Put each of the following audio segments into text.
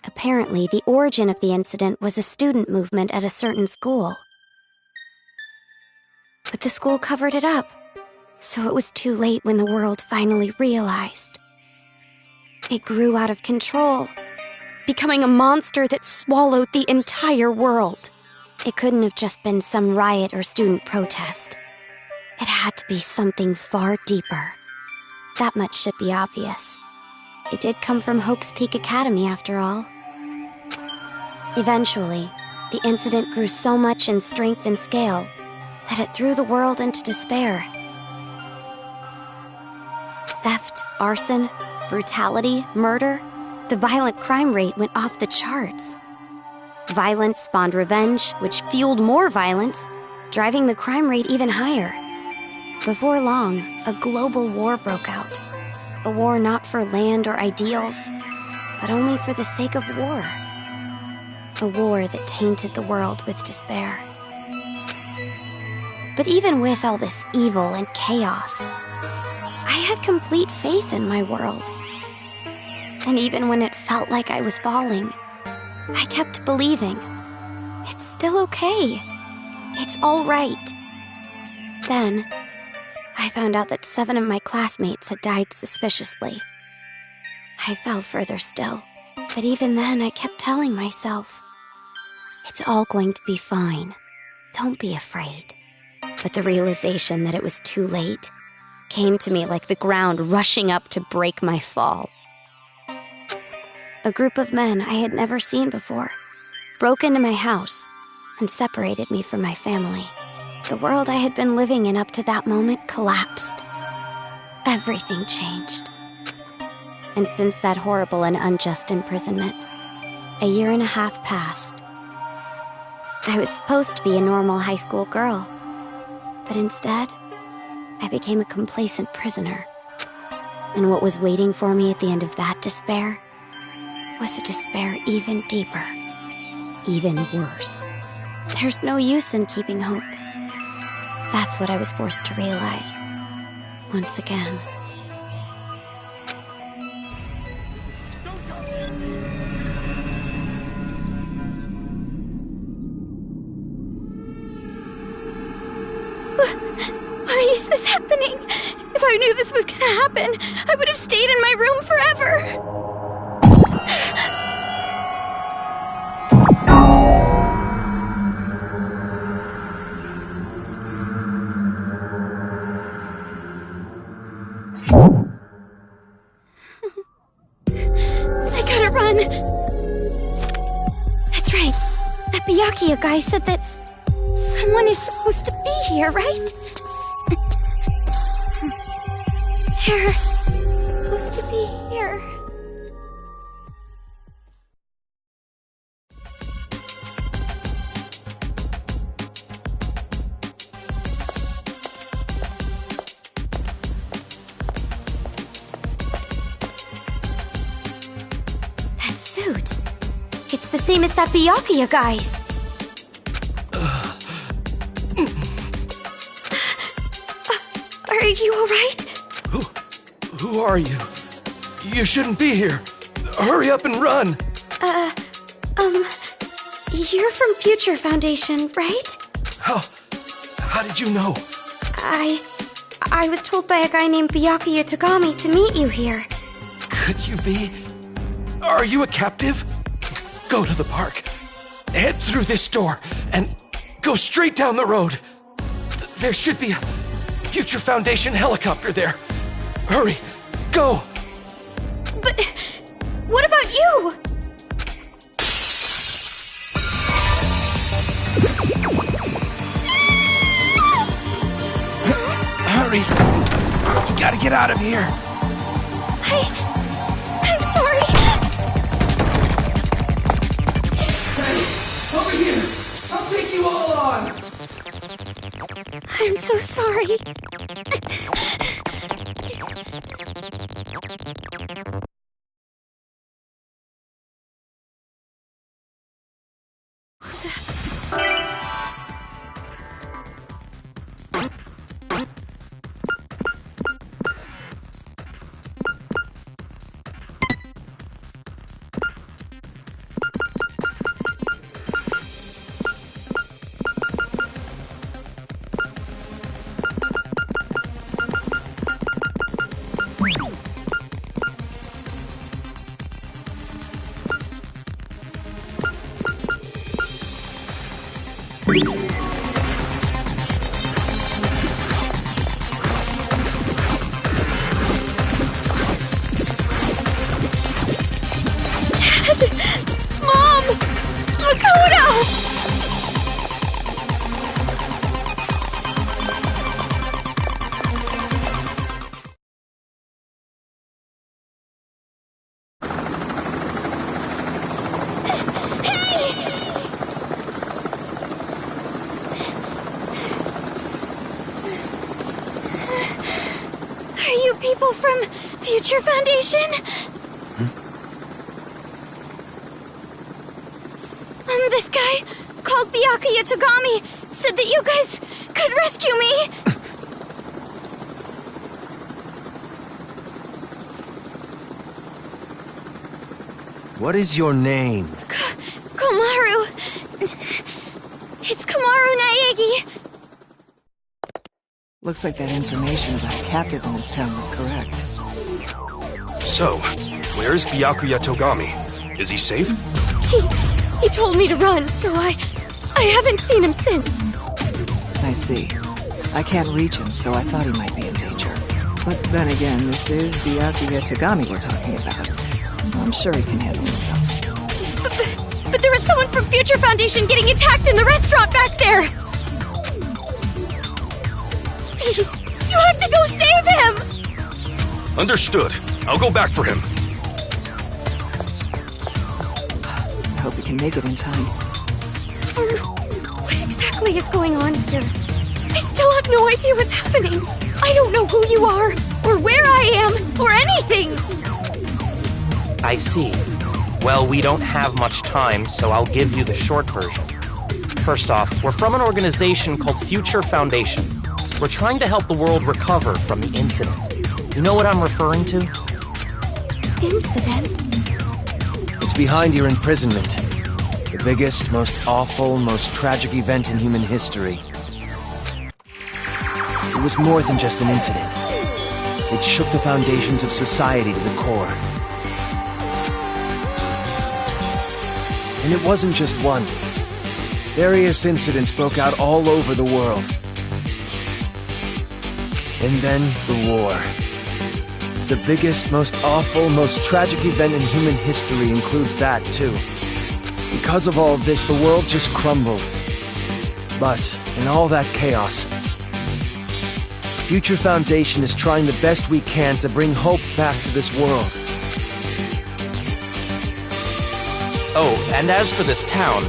Apparently, the origin of the incident was a student movement at a certain school. But the school covered it up, so it was too late when the world finally realized. It grew out of control, becoming a monster that swallowed the entire world. It couldn't have just been some riot or student protest. It had to be something far deeper. That much should be obvious. It did come from Hope's Peak Academy, after all. Eventually, the incident grew so much in strength and scale that it threw the world into despair. Theft, arson, brutality, murder, the violent crime rate went off the charts. Violence spawned revenge, which fueled more violence, driving the crime rate even higher. Before long, a global war broke out. A war not for land or ideals, but only for the sake of war. A war that tainted the world with despair. But even with all this evil and chaos, I had complete faith in my world. And even when it felt like I was falling, I kept believing. It's still okay. It's all right. Then, I found out that 7 of my classmates had died suspiciously. I fell further still, but even then I kept telling myself, it's all going to be fine. Don't be afraid. But the realization that it was too late came to me like the ground rushing up to break my fall. A group of men I had never seen before broke into my house and separated me from my family. The world I had been living in up to that moment collapsed. Everything changed. And since that horrible and unjust imprisonment, a 1.5 years passed. I was supposed to be a normal high school girl, but instead, I became a complacent prisoner. And what was waiting for me at the end of that despair was a despair even deeper, even worse. There's no use in keeping hope. That's what I was forced to realize, once again. Why is this happening? If I knew this was gonna happen, I would have stayed in my room forever. I gotta run. That's right. That Byakuya guy said that someone is supposed to be here, right? They're supposed to be here. That suit. It's the same as that Byakuya guy's. Are you alright? Who are you? You shouldn't be here. Hurry up and run. You're from Future Foundation, right? How did you know? I was told by a guy named Byakuya Togami to meet you here. Could you be? Are you a captive? Go to the park. Head through this door and go straight down the road. There should be a Future Foundation helicopter there. Hurry, go! But what about you? Hurry! You gotta get out of here! I'm sorry! Hey, over here! I'll take you all on! I'm so sorry. Mom! Makoto! Are you people from Future Foundation? This guy, called Byakuya Togami, said that you guys could rescue me! What is your name? Komaru. It's Komaru Naegi. Looks like that information about a captive in this town was correct. So, where's Byakuya Togami? Is he safe? He told me to run, so I haven't seen him since. I see. I can't reach him, so I thought he might be in danger. But then again, this is Byakuya Togami we're talking about. I'm sure he can handle himself. But there was someone from Future Foundation getting attacked in the restaurant back there! Please, you have to go save him! Understood. I'll go back for him. I hope we can make it in time. What exactly is going on here? I still have no idea what's happening. I don't know who you are, or where I am, or anything! I see. Well, we don't have much time, so I'll give you the short version. First off, we're from an organization called Future Foundation. We're trying to help the world recover from the incident. You know what I'm referring to? Incident? It's behind your imprisonment. The biggest, most awful, most tragic event in human history. It was more than just an incident. It shook the foundations of society to the core. And it wasn't just one. Various incidents broke out all over the world. And then the war. The biggest, most awful, most tragic event in human history includes that, too. Because of all this, the world just crumbled. But, in all that chaos, Future Foundation is trying the best we can to bring hope back to this world. Oh, and as for this town...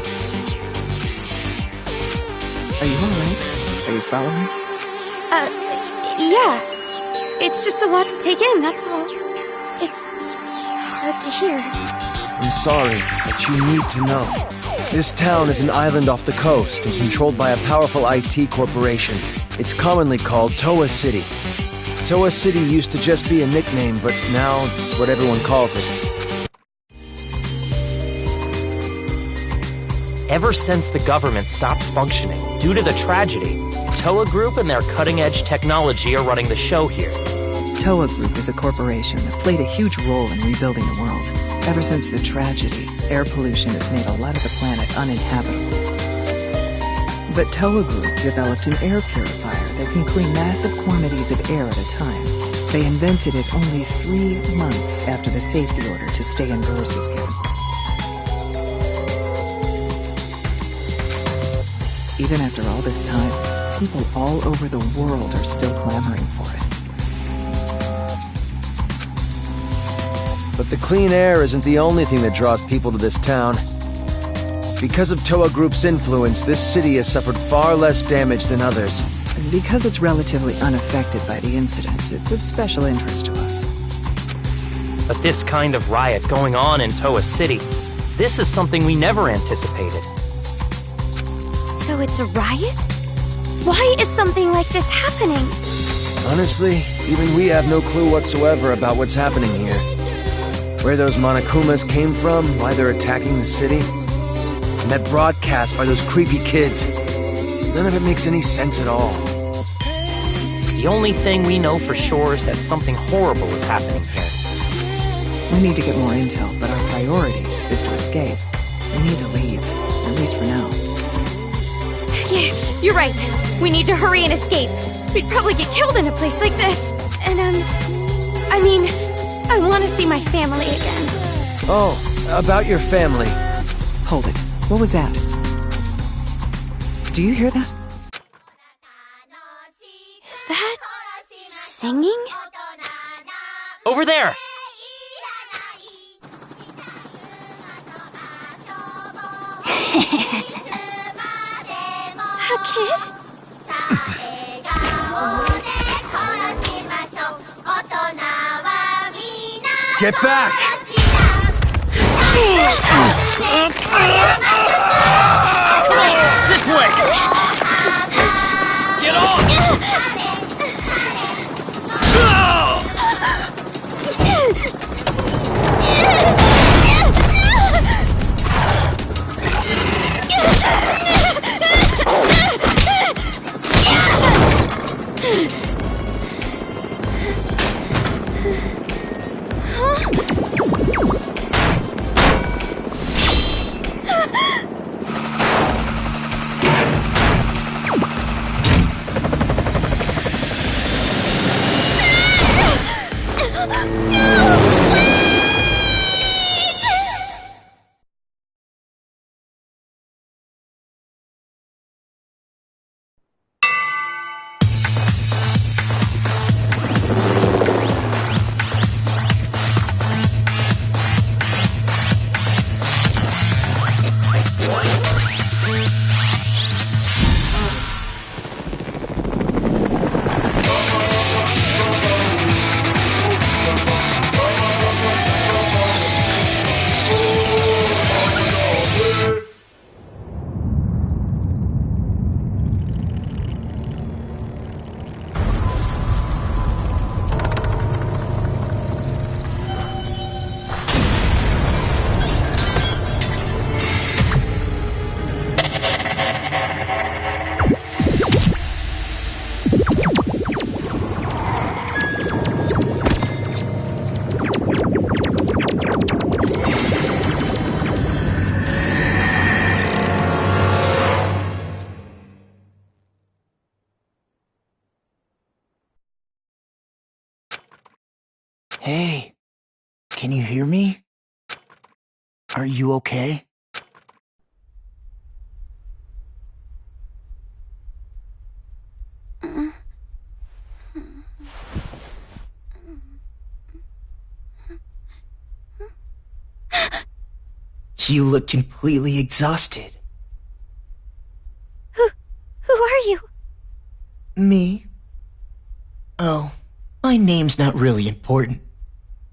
Are you alright? Are you following? Yeah. It's just a lot to take in, that's all. It's hard to hear. I'm sorry, but you need to know. This town is an island off the coast and controlled by a powerful IT corporation. It's commonly called Toa City. Toa City used to just be a nickname, but now it's what everyone calls it. Ever since the government stopped functioning due to the tragedy, Toa Group and their cutting-edge technology are running the show here. Toa Group is a corporation that played a huge role in rebuilding the world. Ever since the tragedy, air pollution has made a lot of the planet uninhabitable. But Toa Group developed an air purifier that can clean massive quantities of air at a time. They invented it only 3 months after the safety order to stay indoors was given. Even after all this time, people all over the world are still clamoring for it. But the clean air isn't the only thing that draws people to this town. Because of Toa Group's influence, this city has suffered far less damage than others. And because it's relatively unaffected by the incident, it's of special interest to us. But this kind of riot going on in Toa City, this is something we never anticipated. So it's a riot? Why is something like this happening? Honestly, even we have no clue whatsoever about what's happening here. Where those Monokumas came from, why they're attacking the city. And that broadcast by those creepy kids. None of it makes any sense at all. The only thing we know for sure is that something horrible is happening here. We need to get more intel, but our priority is to escape. We need to leave, at least for now. Yeah, you're right. We need to hurry and escape. We'd probably get killed in a place like this. And, I want to see my family again. Oh, about your family. Hold it. What was that? Do you hear that? Is that singing? Over there! A kid? Get back! This way! Get on! Hey, can you hear me? Are you okay? You look completely exhausted. Who are you? Me? Oh, my name's not really important.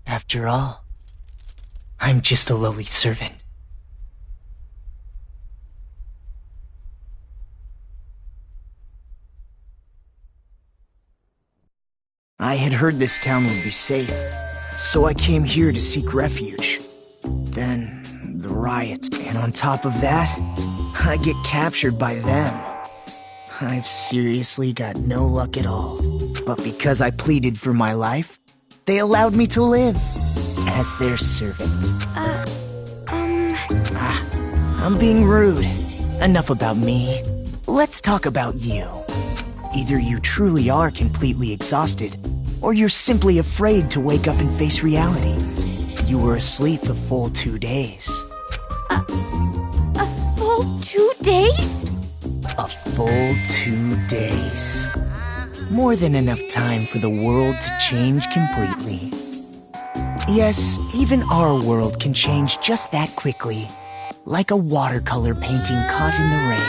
After all, I'm just a lowly servant. I had heard this town would be safe, so I came here to seek refuge. Then, the riots, and on top of that, I get captured by them. I've seriously got no luck at all. But because I pleaded for my life, they allowed me to live as their servant. I'm being rude. Enough about me. Let's talk about you. Either you truly are completely exhausted, or you're simply afraid to wake up and face reality. You were asleep a full 2 days. A full 2 days? A full 2 days. More than enough time for the world to change completely. Yes, even our world can change just that quickly. Like a watercolor painting caught in the rain.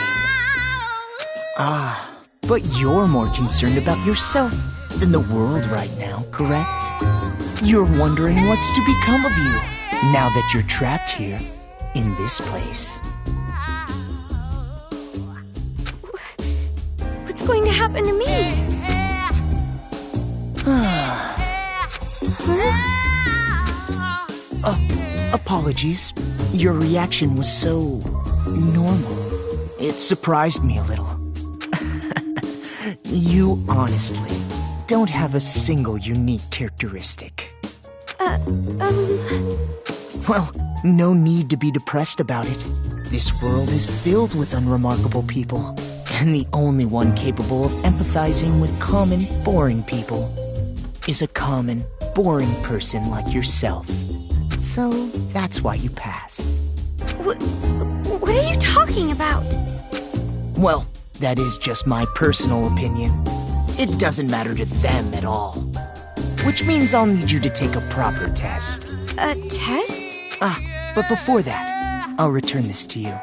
But you're more concerned about yourself than the world right now, correct? You're wondering what's to become of you now that you're trapped here in this place. What's going to happen to me? Apologies. Your reaction was so normal. It surprised me a little. You honestly don't have a single unique characteristic. Well, no need to be depressed about it. This world is filled with unremarkable people, And the only one capable of empathizing with common, boring people is a common, boring person like yourself. So that's why you pass. What are you talking about? Well, that is just my personal opinion. It doesn't matter to them at all. Which means I'll need you to take a proper test. A test? But before that, I'll return this to you.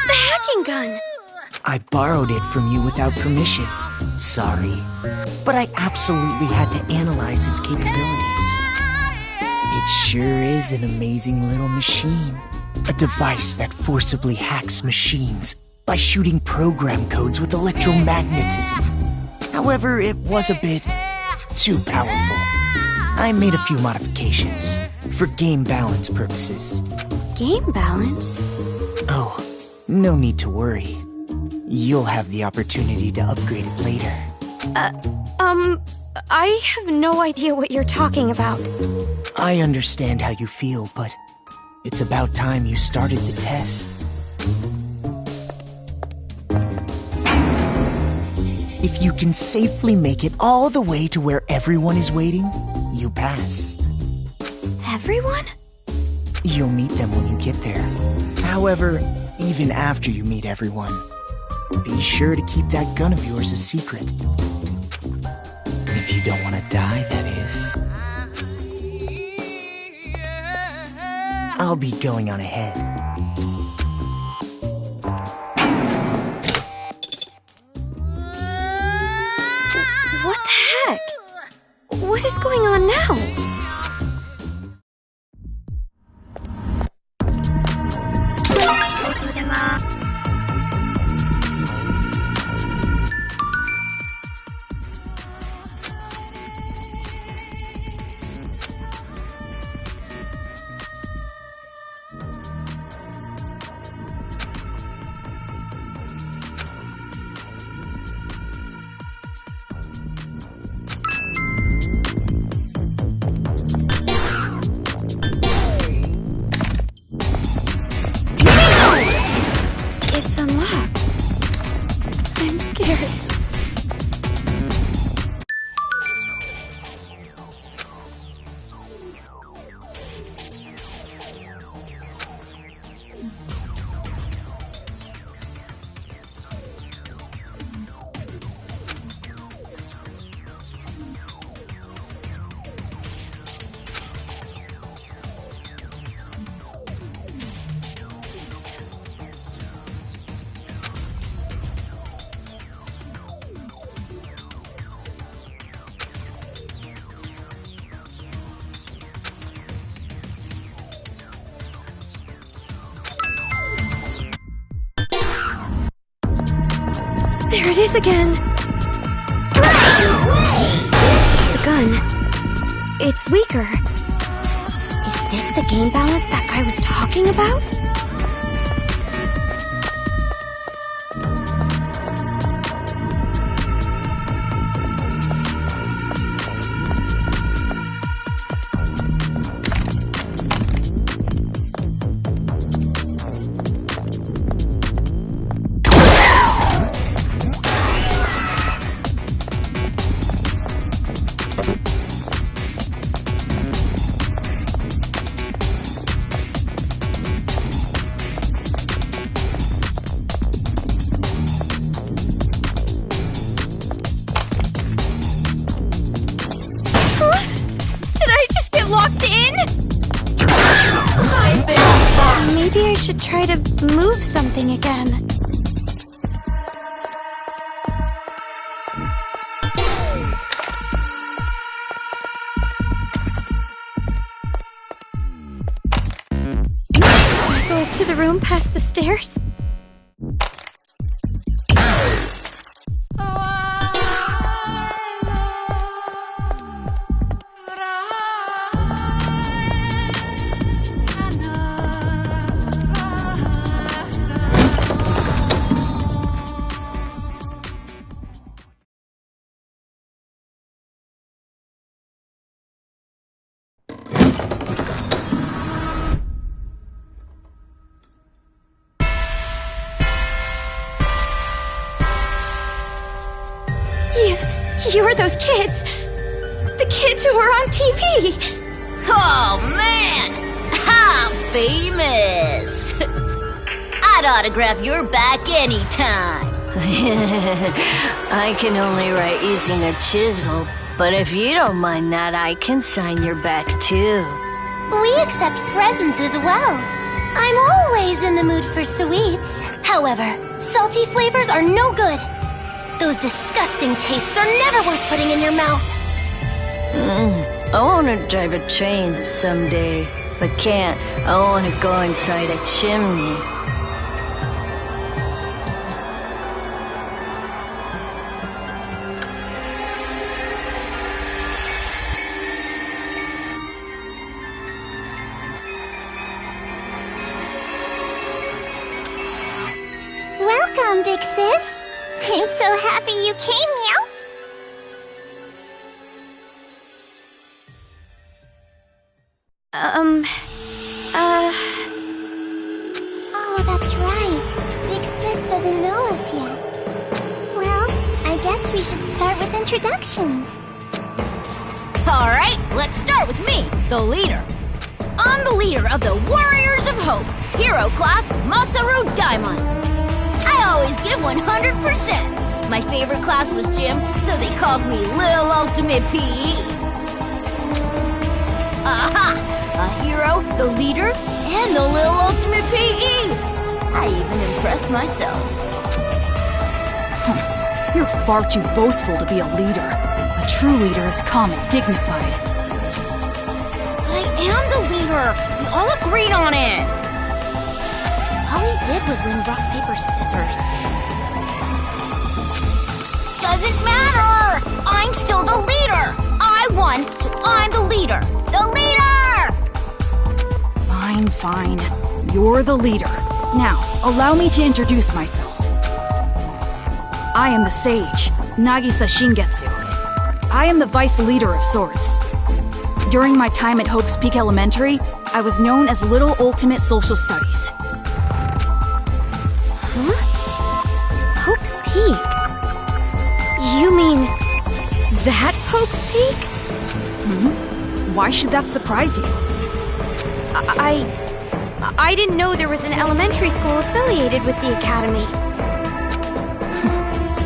The hacking gun! I borrowed it from you without permission. Sorry. But I absolutely had to analyze its capabilities. It sure is an amazing little machine. A device that forcibly hacks machines by shooting program codes with electromagnetism. However, it was a bit too powerful. I made a few modifications for game balance purposes. Game balance? Oh, no need to worry. You'll have the opportunity to upgrade it later. I have no idea what you're talking about. I understand how you feel, but it's about time you started the test. If you can safely make it all the way to where everyone is waiting, you pass. Everyone? You'll meet them when you get there. However, even after you meet everyone, be sure to keep that gun of yours a secret. If you don't want to die, that is. I'll be going on ahead. What the heck? What is going on now? It's unlocked. I'm scared. There it is again! The gun. It's weaker. Is this the game balance that guy was talking about? Locked in? Maybe I should try to move something again. Go up to the room past the stairs? You're those kids. The kids who were on TV. Oh, man! I'm famous! I'd autograph your back anytime. I can only write using a chisel, but if you don't mind that, I can sign your back too. We accept presents as well. I'm always in the mood for sweets. However, salty flavors are no good. Those disgusting tastes are never worth putting in your mouth. I want to drive a train someday, but can't. I want to go inside a chimney. Welcome, big sis. I'm so happy you came, meow. Oh, that's right. Big sis doesn't know us yet. Well, I guess we should start with introductions. Alright, let's start with me, the leader. I'm the leader of the Warriors of Hope, Hero Class Masaru Diamond. I always give 100%. My favorite class was gym, so they called me Lil Ultimate PE. Aha! A hero, the leader, and the Lil Ultimate PE. I even impressed myself. You're far too boastful to be a leader. A true leader is calm and dignified. But I am the leader. We all agreed on it. All he did was win rock, paper, scissors. Doesn't matter. I'm still the leader. I won, so I'm the leader. The leader! Fine. You're the leader. Now, allow me to introduce myself. I am the sage, Nagisa Shingetsu. I am the vice leader of sorts. During my time at Hope's Peak Elementary, I was known as Little Ultimate Social Studies. Huh? Hope's Peak? You mean that Hope's Peak? Why should that surprise you? I didn't know there was an elementary school affiliated with the academy.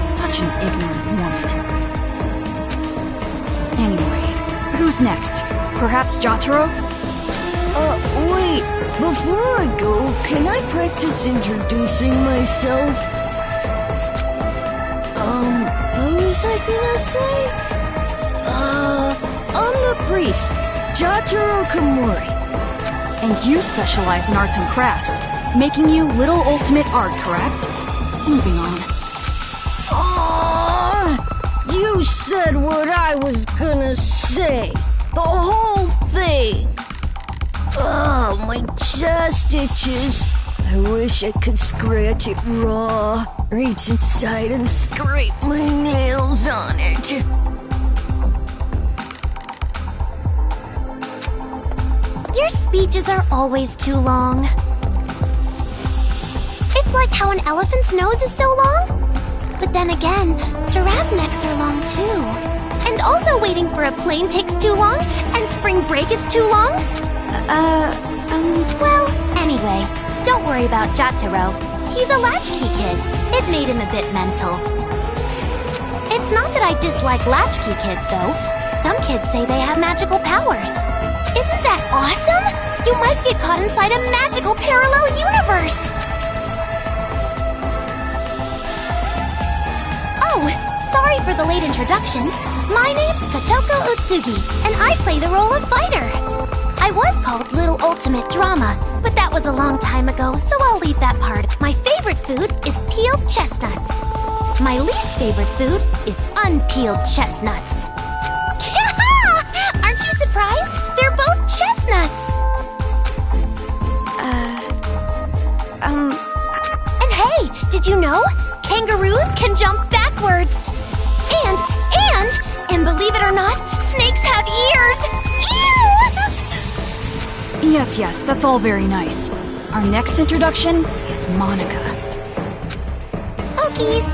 Such an ignorant woman. Anyway, who's next? Perhaps Jotaro? Wait. Before I go, can I practice introducing myself? What was I gonna say? I'm the priest, Jotaro Komori. And you specialize in arts and crafts, making you Little Ultimate Art, correct? Moving on. You said what I was gonna say. The whole thing. Oh, my chest itches. I wish I could scratch it raw, reach inside and scrape my nails on it. Your speeches are always too long. It's like how an elephant's nose is so long. But then again, giraffe necks are long too. And also waiting for a plane takes too long, and spring break is too long. Well, anyway, don't worry about Jotaro. He's a latchkey kid. It made him a bit mental. It's not that I dislike latchkey kids, though. Some kids say they have magical powers. Isn't that awesome? You might get caught inside a magical parallel universe! Oh, sorry for the late introduction. My name's Kotoko Utsugi, and I play the role of fighter. I was called Little Ultimate Drama, but that was a long time ago, so I'll leave that part. My favorite food is peeled chestnuts. My least favorite food is unpeeled chestnuts. Aren't you surprised? They're both chestnuts! And hey, did you know? Kangaroos can jump backwards! And believe it or not, snakes have ears! Ew! Yes, that's all very nice. Our next introduction is Monica. Okies!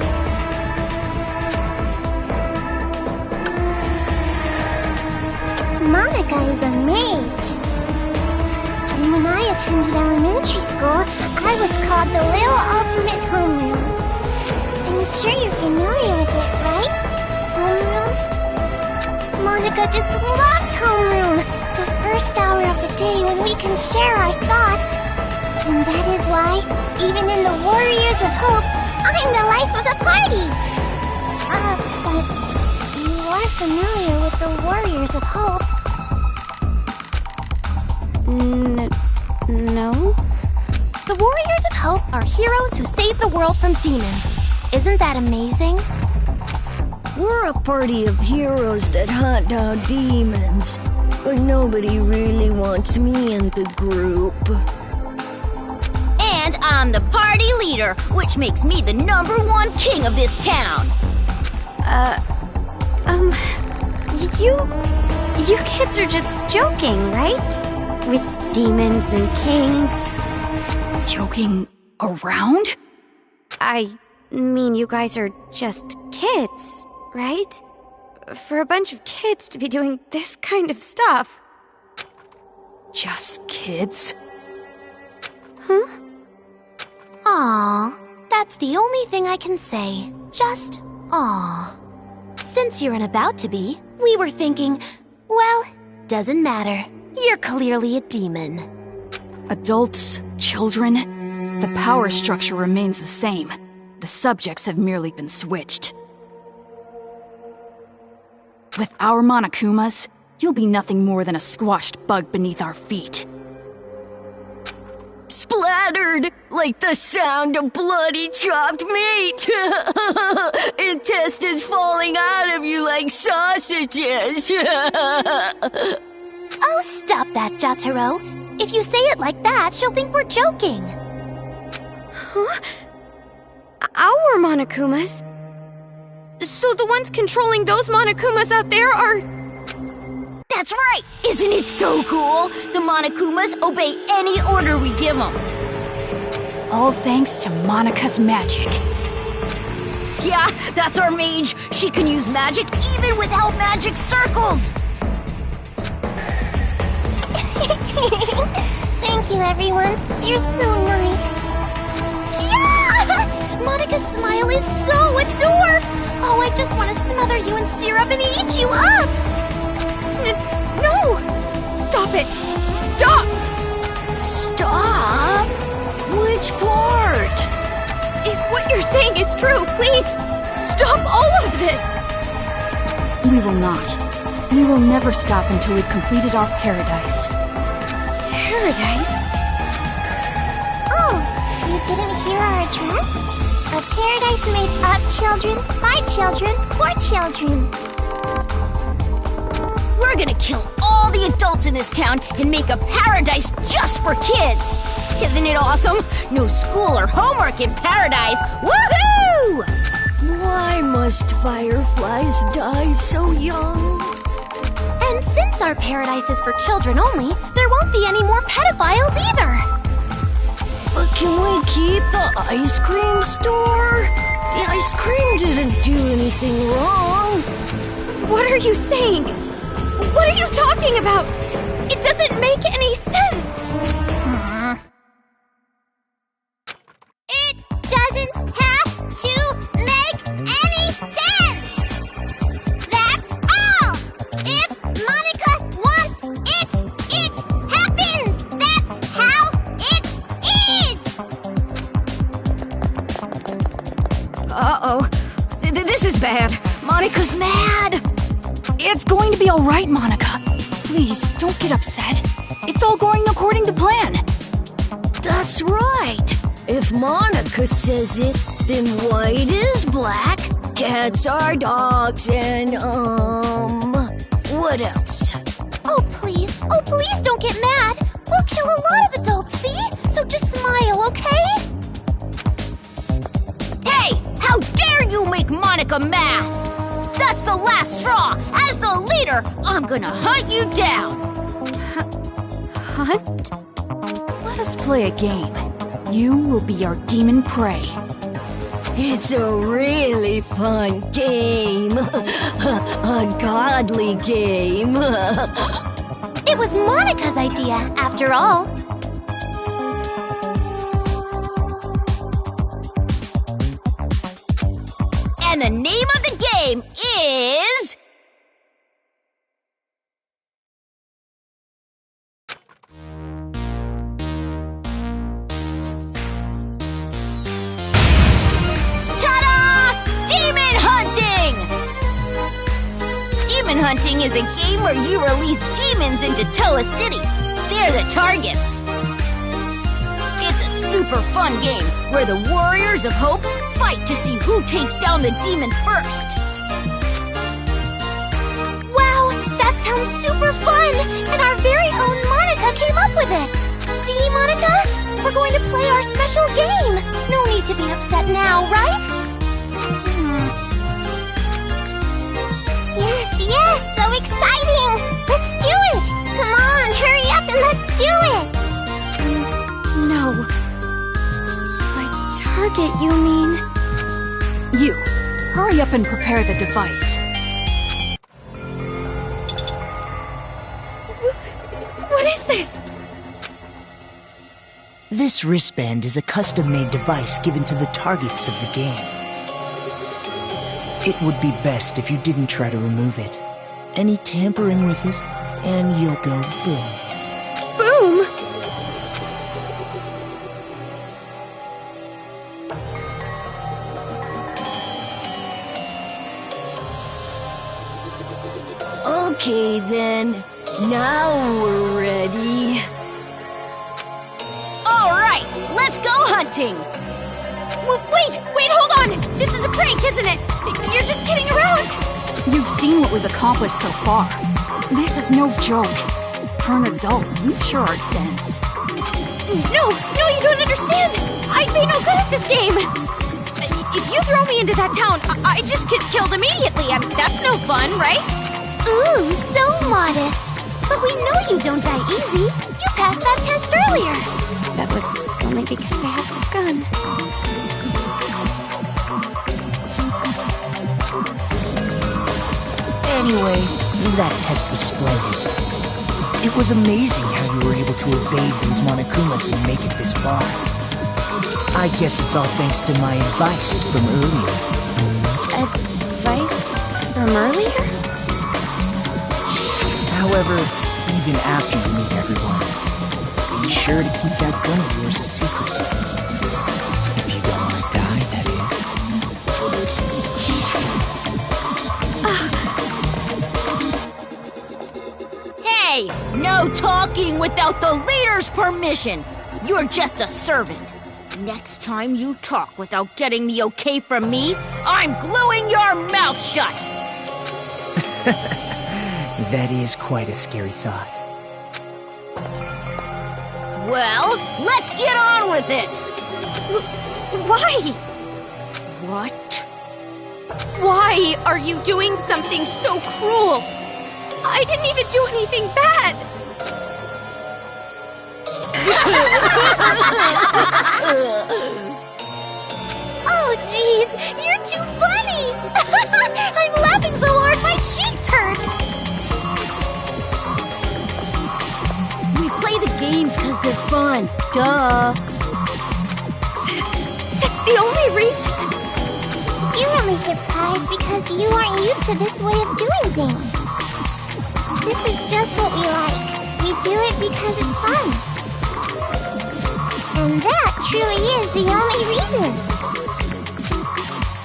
Monica is a mage. And when I attended elementary school, I was called the Little Ultimate Homeroom. I'm sure you're familiar with it, right? Homeroom? Monica just loves homeroom. The first hour of the day when we can share our thoughts. And that is why, even in the Warriors of Hope, I'm the life of the party. But you are familiar with the Warriors of Hope. No? The Warriors of Hope are heroes who save the world from demons. Isn't that amazing? We're a party of heroes that hunt down demons, but nobody really wants me in the group. And I'm the party leader, which makes me the #1 king of this town. You kids are just joking, right? With demons and kings. Joking around? I mean, you guys are just kids, right? For a bunch of kids to be doing this kind of stuff. Just kids? Huh? Aw, that's the only thing I can say. Just aw. Since you're an about to be, we were thinking, well, doesn't matter. You're clearly a demon. Adults, children, the power structure remains the same. The subjects have merely been switched. With our Monokumas, you'll be nothing more than a squashed bug beneath our feet. Splattered like the sound of bloody chopped meat. Intestines falling out of you like sausages. Oh, stop that, Jotaro. If you say it like that, she'll think we're joking. Huh? Our Monokumas? So the ones controlling those Monokumas out there are... That's right! Isn't it so cool? The Monokumas obey any order we give them. All thanks to Monika's magic. Yeah, that's our mage. She can use magic even without magic circles. Thank you, everyone. You're so nice. Yeah! Monica's smile is so adorbs. Oh, I just want to smother you in syrup and eat you up. No! Stop it! Stop! Stop? Which part? If what you're saying is true, please stop all of this! We will not. We will never stop until we've completed our paradise. Paradise? Oh, you didn't hear our address? A paradise made of children, by children, for children. We're gonna kill all the adults in this town and make a paradise just for kids. Isn't it awesome? No school or homework in paradise. Woohoo! Why must fireflies die so young? And since our paradise is for children only, there won't be any more pedophiles either. But can we keep the ice cream store? The ice cream didn't do anything wrong. What are you saying? What are you talking about? It doesn't make any sense! It doesn't have to make any sense! That's all! If Monica wants it, it happens! That's how it is! Uh-oh. This is bad. Monica's mad. It's going to be all right, Monika. Please, don't get upset. It's all going according to plan. That's right. If Monica says it, then white is black, cats are dogs, and, what else? Oh, please don't get mad. We'll kill a lot of adults, see? So just smile, okay? Hey, how dare you make Monica mad? That's the last straw. As the leader, I'm gonna hunt you down. Hunt? Let us play a game. You will be our demon prey. It's a really fun game. A godly game. It was Monica's idea, after all. And the name of the game is... Demon hunting is a game where you release demons into Toa City. They're the targets. It's a super fun game where the Warriors of Hope fight to see who takes down the demon first. Wow, that sounds super fun! And our very own Monica came up with it! See, Monica? We're going to play our special game! No need to be upset now, right? Yes, so exciting! Let's do it! Come on, hurry up and let's do it! No. My target, you mean? You, hurry up and prepare the device. What is this? This wristband is a custom-made device given to the targets of the game. It would be best if you didn't try to remove it. Any tampering with it, and you'll go boom. Boom! Okay then, now we're ready. All right, let's go hunting. Wait, hold on! This is a prank, isn't it? You're just kidding around! You've seen what we've accomplished so far. This is no joke. For an adult, you sure are dense. No, you don't understand! I'd be no good at this game! If you throw me into that town, I just get killed immediately. I mean, that's no fun, right? Ooh, so modest. But we know you don't die easy. You passed that test earlier. That was only because I have this gun. Anyway, that test was splendid. It was amazing how you were able to evade those Monokumas and make it this far. I guess it's all thanks to my advice from earlier. Advice from earlier? However, even after you meet everyone, be sure to keep that gun of yours a secret. If you don't want to die, that is. Hey, no talking without the leader's permission. You're just a servant. Next time you talk without getting the okay from me, I'm gluing your mouth shut. That is quite a scary thought. Well, let's get on with it. Why? What? Why are you doing something so cruel? I didn't even do anything bad. Oh, jeez, you're too funny! I'm laughing so hard my cheeks hurt! We play the games because they're fun. Duh. That's the only reason. You're only surprised because you aren't used to this way of doing things. This is just what we like. We do it because it's fun. And that truly is the only reason.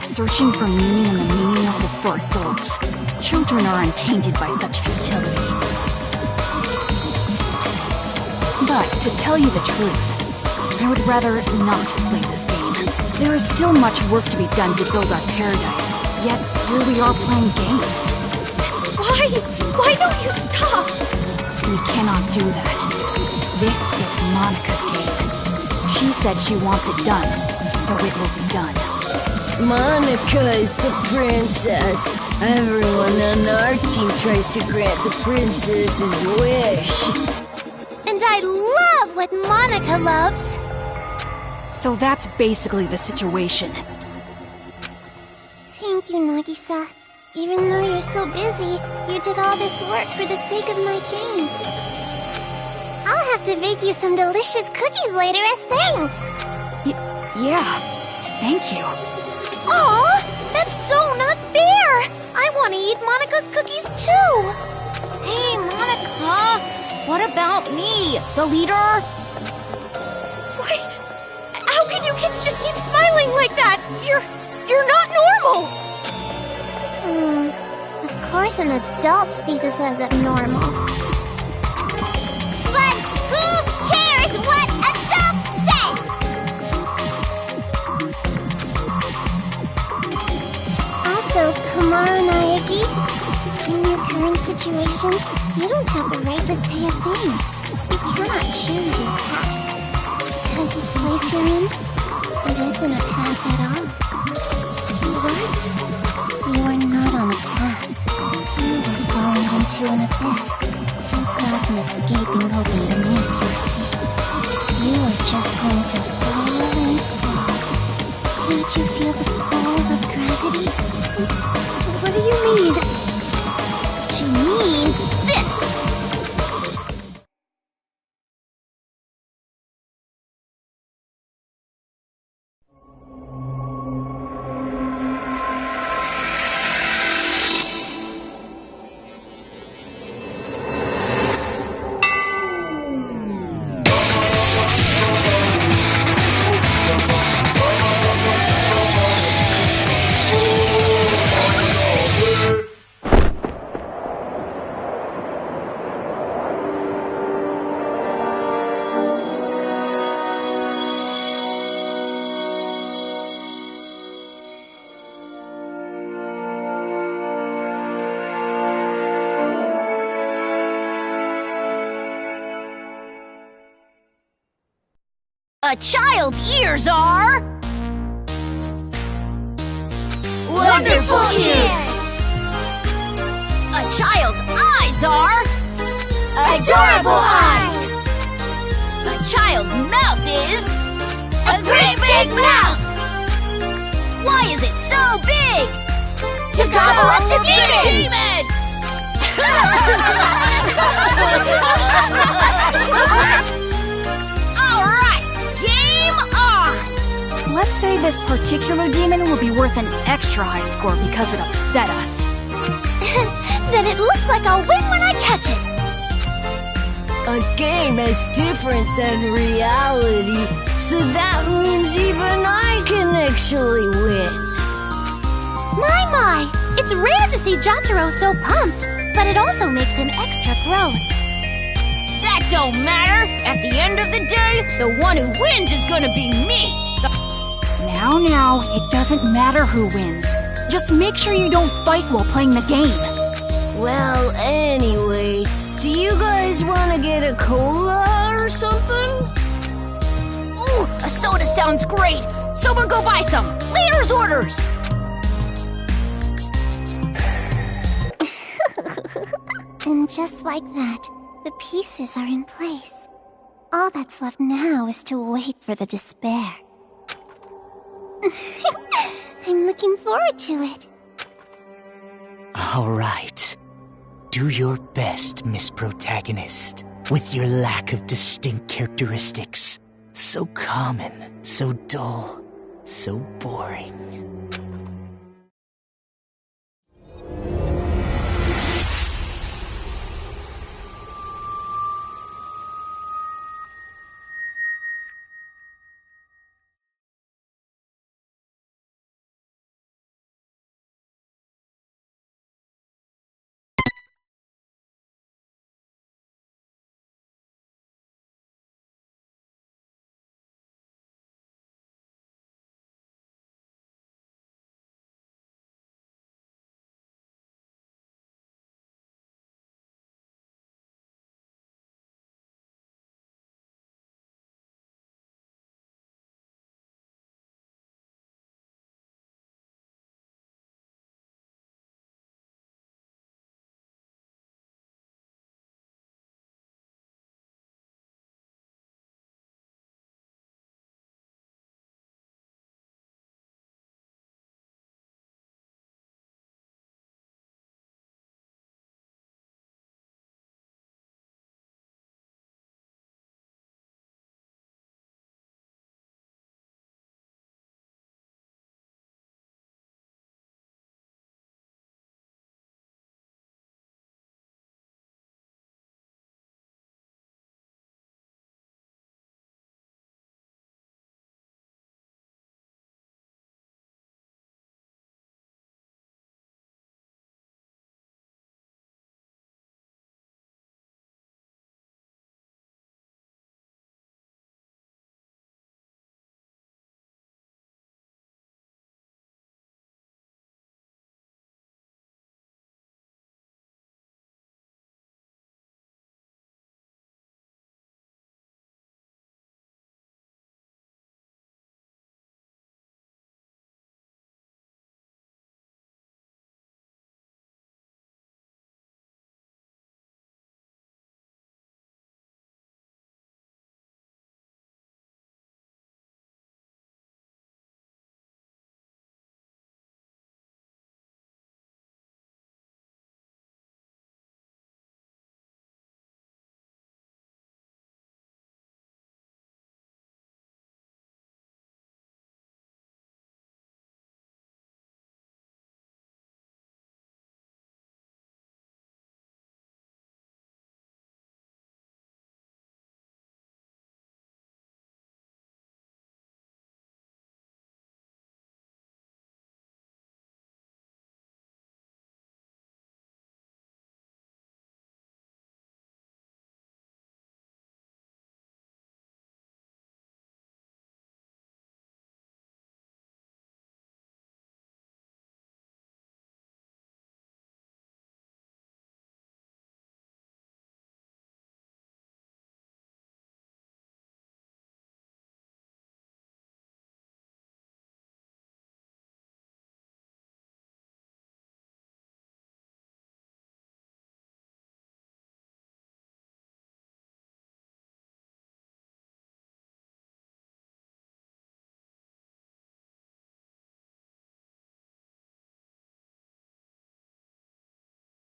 Searching for meaning in the meaningless is for adults. Children are untainted by such futility. But to tell you the truth, I would rather not play this game. There is still much work to be done to build our paradise, yet here we are playing games. Why don't you stop? We cannot do that. This is Monica's game. She said she wants it done, so it will be done. Monica is the princess. Everyone on our team tries to grant the princess's wish. And I love what Monica loves. So that's basically the situation. Thank you, Nagisa. Even though you're so busy, you did all this work for the sake of my game. I'll have to bake you some delicious cookies later as thanks. Yeah, thank you. Aw, that's so not fair! I want to eat Monika's cookies too! Hey, Monika, what about me, the leader? Why? How can you kids just keep smiling like that? You're not normal! Of course an adult sees this as abnormal. But who cares what adults say? Also, Kamaru Naegi, in your current situation, you don't have the right to say a thing. You cannot choose your path. Because this place you're in, it isn't a path at all. What? You are not on a path. You are falling into an abyss. The darkness gaping open beneath your feet. You are just going to fall and fall. Can't you feel the pull of gravity? What do you mean? She means this! A child's ears are... wonderful ears! A child's eyes are... adorable eyes! A child's mouth is... a great big mouth! Why is it so big? To gobble up the demons! Let's say this particular demon will be worth an extra high score because it upset us. Then it looks like I'll win when I catch it! A game is different than reality, so that means even I can actually win. My! It's rare to see Jotaro so pumped, but it also makes him extra gross. That don't matter! At the end of the day, the one who wins is gonna be me! Now, it doesn't matter who wins. Just make sure you don't fight while playing the game. Well, anyway, do you guys want to get a cola or something? Ooh, a soda sounds great! Someone go buy some! Leader's orders! And just like that, the pieces are in place. All that's left now is to wait for the despair. I'm looking forward to it. All right. Do your best, Miss Protagonist. With your lack of distinct characteristics. So common, so dull, so boring.